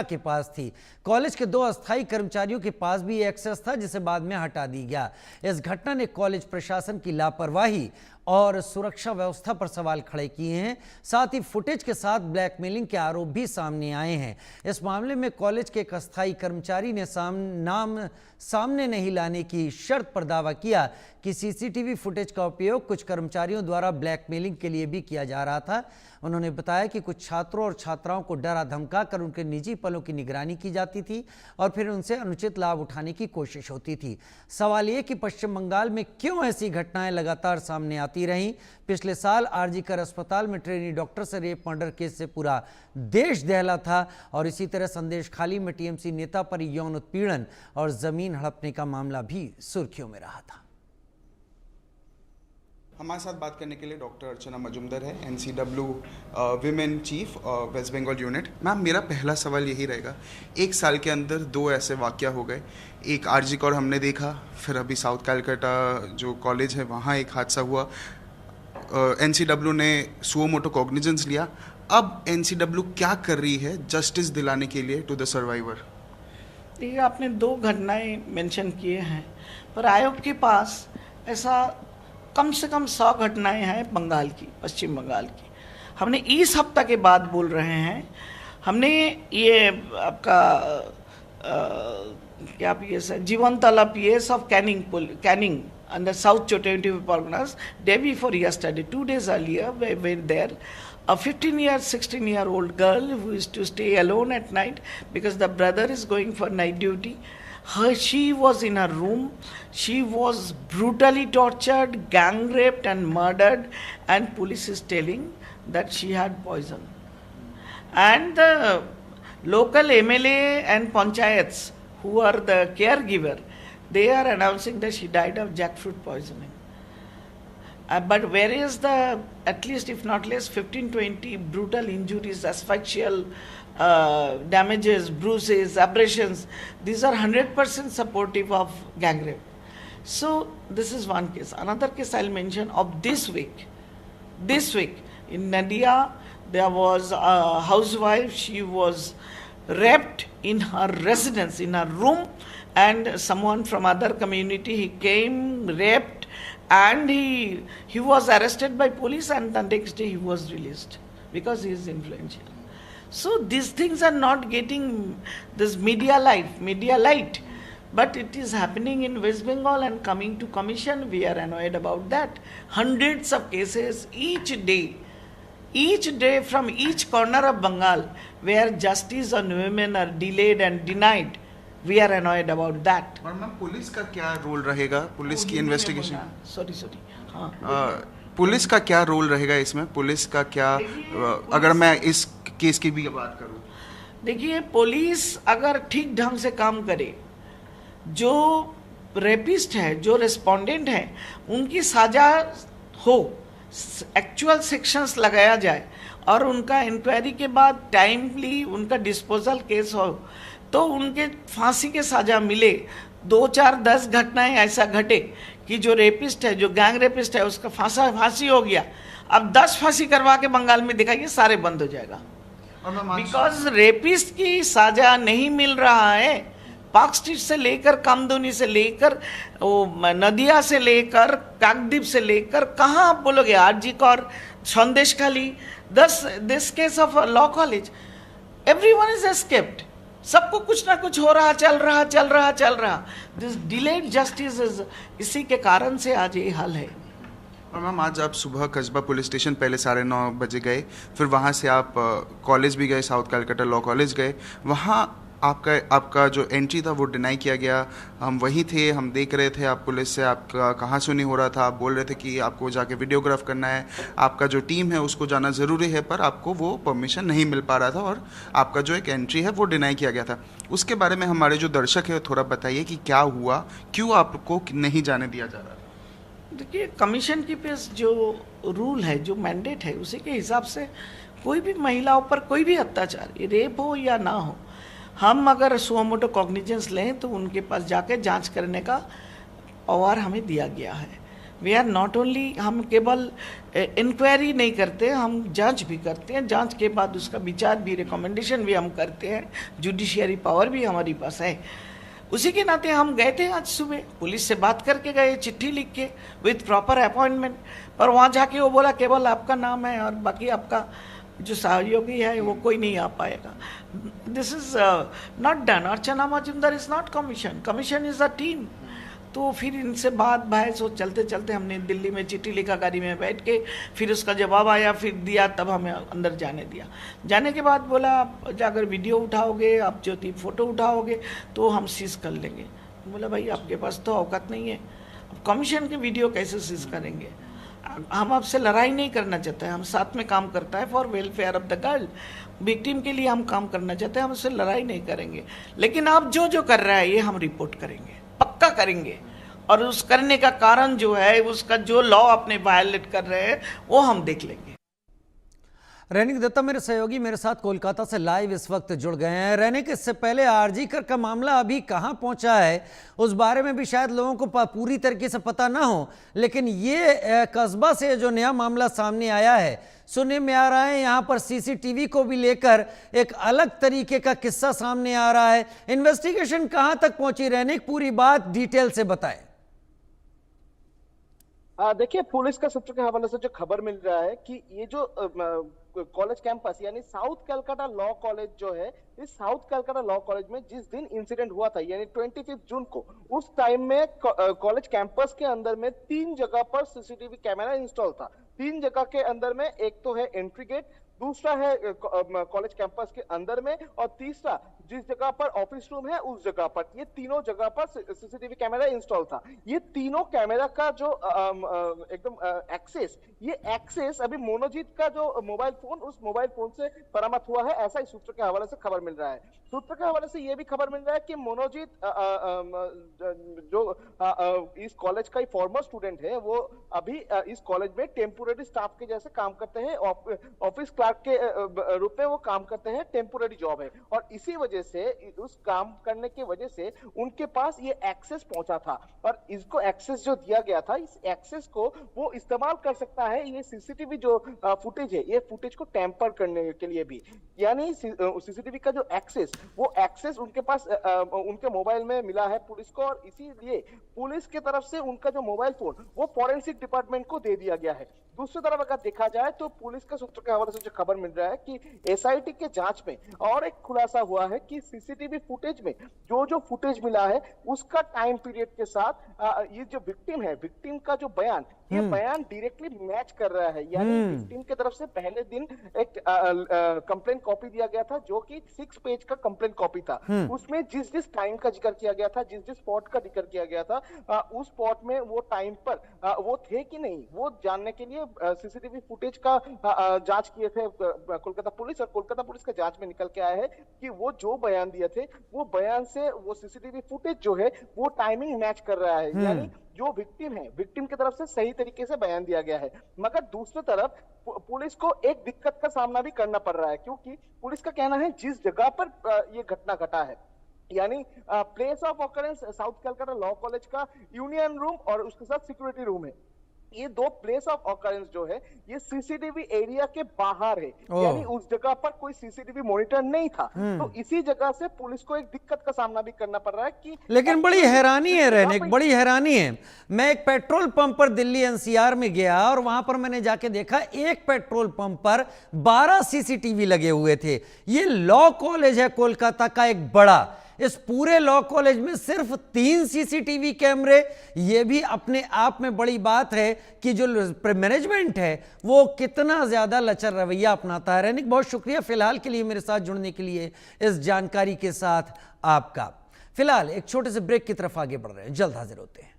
के पास थी। कॉलेज के 2 अस्थायी कर्मचारियों के पास भी एक्सेस था, जिसे बाद में हटा दी गया। इस घटना ने कॉलेज प्रशासन की लापरवाही और सुरक्षा व्यवस्था पर सवाल खड़े किए हैं। साथ ही फुटेज के साथ ब्लैकमेलिंग के आरोप भी सामने आए हैं। इस मामले में कॉलेज के एक अस्थायी कर्मचारी ने नाम सामने नहीं लाने की शर्त पर दावा किया कि सीसीटीवी फुटेज का उपयोग कुछ कर्मचारियों द्वारा ब्लैकमेलिंग के लिए भी किया जा रहा था। उन्होंने बताया कि कुछ छात्रों और छात्राओं को डरा धमका कर उनके निजी पलों की निगरानी की जाती थी और फिर उनसे अनुचित लाभ उठाने की कोशिश होती थी। सवाल ये कि पश्चिम बंगाल में क्यों ऐसी घटनाएं लगातार सामने आती रहीं। पिछले साल आरजीकर अस्पताल में ट्रेनी डॉक्टर से रेप मर्डर केस से पूरा देश दहला था और इसी तरह संदेशखाली में टीएमसी नेता पर यौन उत्पीड़न और जमीन हड़पने का मामला भी सुर्खियों में रहा था। हमारे साथ बात करने के लिए डॉक्टर अर्चना मजुमदार है, NCW women chief West Bengal unit. Ma'am, मेरा पहला सवाल यही रहेगा, 1 साल के अंदर 2 ऐसे वाक़या हो गए। एक आरजीकर हमने देखा, फिर अभी साउथ कैलकाटा जो कॉलेज है वहाँ एक हादसा हुआ। एनसीडब्ल्यू ने सुओ मोटो कॉग्निजेंस लिया। अब एनसीडब्ल्यू क्या कर रही है जस्टिस दिलाने के लिए टू द सर्वाइवर? देखिए, आपने 2 घटनाएं मेंशन किए हैं, पर आयोग के पास ऐसा कम से कम 100 घटनाएं हैं बंगाल की, पश्चिम बंगाल की। हमने इस हफ्ता के बाद बोल रहे हैं, हमने ये आपका क्या पीएस है, Jibantala PS of Canning under South Chotenti Parganas, day before yesterday, 2 days earlier, we went there. A 16-year-old girl who used to stay alone at night because the brother is going for night duty. She was in her room. She was brutally tortured, gang raped and murdered, and police is telling that she had poison. And the local MLA and panchayats who are the caregiver, they are announcing that she died of jackfruit poisoning. But where is the, at least if not less, 15-20 brutal injuries, asphyxial damages, bruises, abrasions. These are 100% supportive of gang rape. So this is one case. Another case I'll mention of this week. This week in Nadia, there was a housewife. She was raped in her residence, in her room, and someone from other community, he came, raped, and he was arrested by police, and the next day he was released because he is influential. So these things are not getting this media light, but it is happening in West Bengal and coming to commission. We are annoyed about that. Hundreds of cases each day from each corner of Bengal where justice on women are delayed and denied. We are annoyed about that. और ma'am, police का क्या role रहेगा? Police की investigation, sorry हाँ, police का क्या role रहेगा इसमें? पुलिस का क्या, अगर मैं इस केस की भी बात करूं? देखिए, पुलिस अगर ठीक ढंग से काम करे, जो रेपिस्ट है, जो रेस्पोंडेंट है, उनकी सजा हो, एक्चुअल सेक्शंस लगाया जाए और उनका इंक्वायरी के बाद टाइमली उनका डिस्पोजल केस हो, तो उनके फांसी के सजा मिले। 2, 4, 10 घटनाएं ऐसा घटे कि जो रेपिस्ट है, जो गैंग रेपिस्ट है, उसका फांसी हो गया। अब 10 फांसी करवा के बंगाल में दिखाइए, सारे बंद हो जाएगा। बिकॉज रेपिस्ट की सजा नहीं मिल रहा है। पार्क स्ट्रीट से लेकर कामदुनी से लेकर नदिया से लेकर काकद्वीप से लेकर कहाँ आप बोलोगे, RG Kar, Sandeshkhali, this case of law college, everyone is escaped. सबको कुछ ना कुछ हो रहा, चल रहा। दिस डिलेड जस्टिस इसी के कारण से आज ये हाल है। और मैम, आज आप सुबह कस्बा पुलिस स्टेशन पहले 9:30 बजे गए, फिर वहाँ से आप कॉलेज भी गए, साउथ कैलकाटा लॉ कॉलेज गए। वहाँ आपका जो एंट्री था वो डिनाई किया गया। हम वहीं थे, हम देख रहे थे, आप पुलिस से आपका कहाँ सुनी हो रहा था। आप बोल रहे थे कि आपको जाके वीडियोग्राफ करना है, आपका जो टीम है उसको जाना ज़रूरी है, पर आपको वो परमिशन नहीं मिल पा रहा था और आपका जो एक एंट्री है वो डिनाई किया गया था। उसके बारे में हमारे जो दर्शक है थोड़ा बताइए कि क्या हुआ, क्यों आपको नहीं जाने दिया जा रहा? देखिए, कमीशन की पेस जो रूल है, जो मैंडेट है, उसी के हिसाब से कोई भी महिलाओं पर कोई भी अत्याचार, रेप हो या ना हो, हम अगर सुओ मोटो कॉग्निजेंस लें तो उनके पास जाकर जांच करने का पावर हमें दिया गया है। वी आर नॉट ओनली, हम केवल इंक्वायरी नहीं करते, हम जांच भी करते हैं, जांच के बाद उसका विचार भी, रिकमेंडेशन भी हम करते हैं, जुडिशियरी पावर भी हमारी पास है। उसी के नाते हम गए थे आज सुबह, पुलिस से बात करके गए, चिट्ठी लिख के विथ प्रॉपर अपॉइंटमेंट, पर वहाँ जाके वो बोला केवल आपका नाम है और बाकी आपका जो सहयोगी है वो कोई नहीं आ पाएगा। This is not done. Archana Majumdar is not commission, commission is a team. तो फिर इनसे बात बहस हो चलते चलते हमने दिल्ली में चिट्ठी लिखा, गाड़ी में बैठ के, फिर उसका जवाब आया, फिर दिया, तब हमें अंदर जाने दिया। जाने के बाद बोला आप अगर वीडियो उठाओगे, आप जो थी फोटो उठाओगे तो हम सीज कर लेंगे। बोला भाई आपके पास तो औकात नहीं है, अब कमीशन के वीडियो कैसे सीज करेंगे? हम आपसे लड़ाई नहीं करना चाहते हैं, हम साथ में काम करता है for welfare of the girl, victim के लिए हम काम करना चाहते हैं, हम उससे लड़ाई नहीं करेंगे, लेकिन आप जो जो कर रहा है ये हम रिपोर्ट करेंगे, पक्का करेंगे, और उस करने का कारण जो है, उसका जो लॉ अपने वायलेट कर रहे हैं वो हम देख लेंगे। रैनिक दत्ता मेरे सहयोगी मेरे साथ कोलकाता से लाइव इस वक्त जुड़ गए हैं। रैनिक, इससे पहले आरजी कर का मामला अभी कहां पहुंचा है उस बारे में भी शायद लोगों को पूरी तरीके से पता ना हो, लेकिन ये कस्बा से जो नया मामला सामने आया है, सुनने में आ रहा है यहां पर सीसीटीवी को भी लेकर एक अलग तरीके का किस्सा सामने आ रहा है। इन्वेस्टिगेशन कहां तक पहुंची रैनिक, पूरी बात डिटेल से बताएं। देखिए, पुलिस का सूत्रों के हवाले से जो खबर मिल रहा है कि ये जो कॉलेज कैंपस यानी साउथ कलकत्ता लॉ कॉलेज जो है, इस साउथ कलकत्ता लॉ कॉलेज में जिस दिन इंसिडेंट हुआ था यानी 25 जून को, उस टाइम में कॉलेज कैंपस के अंदर में 3 जगह पर सीसीटीवी कैमरा इंस्टॉल था। 3 जगह के अंदर में, एक तो है एंट्री गेट, दूसरा है कॉलेज कैंपस के अंदर में, और तीसरा जिस जगह पर ऑफिस रूम है उस जगह पर, ये तीनों जगह पर सीसीटीवी कैमरा इंस्टॉल था। ये तीनों कैमरा का जो एकदम एक्सेस, ये एक्सेस अभी मोनोजीत का जो मोबाइल फोन, उस मोबाइल फोन से बरामद हुआ है, ऐसा इस सूत्र के हवाले से खबर मिल रहा है। सूत्र के हवाले से ये भी खबर मिल रहा है कि मोनोजीत जो इस कॉलेज का फॉर्मर स्टूडेंट है, वो अभी इस कॉलेज में टेम्पोररी स्टाफ के जैसे काम करते हैं, ऑफिस क्लर्क के रूप में वो काम करते हैं, टेम्पोररी जॉब है, और इसी वजह से, उस काम करने की वजह से उनके पास ये एक्सेस पहुंचा था, और इसको एक्सेस जो दिया गया था, इस एक्सेस को वो इस्तेमाल कर सकता है ये सीसीटीवी जो फुटेज है, ये फुटेज को टैंपर करने के लिए भी। यानी सीसीटीवी का जो एक्सेस, वो एक्सेस उनके पास उनके मोबाइल में मिला है पुलिस को, और इसीलिए पुलिस की तरफ से उनका जो मोबाइल फोन वो फॉरेंसिक डिपार्टमेंट को दे दिया गया है। दूसरी तरफ अगर देखा जाए तो पुलिस के सूत्र के हवाले से जो खबर मिल रहा है कि एसआईटी के जांच में और एक खुलासा हुआ है कि सीसीटीवी फुटेज में जो जो फुटेज मिला है उसका टाइम पीरियड के साथ ये जो विक्टिम है, विक्टिम का जो बयान, ये बयान डायरेक्टली मैच कर रहा है। यानी विक्टिम की तरफ से पहले दिन एक कंप्लेंट कॉपी दिया गया था जो कि 6 पेज का कंप्लेंट कॉपी था। उसमें जिस जिस टाइम का जिक्र किया गया था, जिस जिस स्पॉट का जिक्र किया गया था, उस स्पॉट में वो टाइम पर वो थे कि नहीं, वो जानने के लिए सीसीटीवी फुटेज का जांच किए थे कोलकाता पुलिस, और कोलकाता पुलिस के जांच में निकल के आया है कि वो जो बयान दिए थे, वो बयान से वो सीसीटीवी फुटेज जो है वो टाइमिंग मैच कर रहा है। यानी जो विक्टिम है, विक्टिम की तरफ से सही तरीके से बयान दिया गया है। मगर दूसरी तरफ पुलिस को एक दिक्कत का सामना भी करना पड़ रहा है, क्योंकि पुलिस का कहना है जिस जगह पर ये घटना घटा है, यानी place of occurrence south Calcutta law college का यूनियन रूम और उसके साथ सिक्योरिटी रूम है, ये 2 प्लेस ऑफ ऑकरेंस जो है ये सीसीटीवी एरिया के बाहर है, यानी उस जगह पर कोई सीसीटीवी मॉनिटर नहीं था। तो इसी जगह से पुलिस को एक दिक्कत का सामना भी करना पड़ रहा है कि, लेकिन बड़ी हैरानी है रैनिक, बड़ी हैरानी है। मैं एक पेट्रोल पंप पर दिल्ली एनसीआर में गया और वहां पर मैंने जाके देखा एक पेट्रोल पंप पर 12 सीसीटीवी लगे हुए थे। ये लॉ कॉलेज है कोलकाता का एक बड़ा, इस पूरे लॉ कॉलेज में सिर्फ 3 सीसीटीवी कैमरे, ये भी अपने आप में बड़ी बात है कि जो मैनेजमेंट है वो कितना ज्यादा लचर रवैया अपनाता है। रैनिक, बहुत शुक्रिया फिलहाल के लिए मेरे साथ जुड़ने के लिए, इस जानकारी के साथ आपका। फिलहाल एक छोटे से ब्रेक की तरफ आगे बढ़ रहे हैं, जल्द हाजिर होते हैं।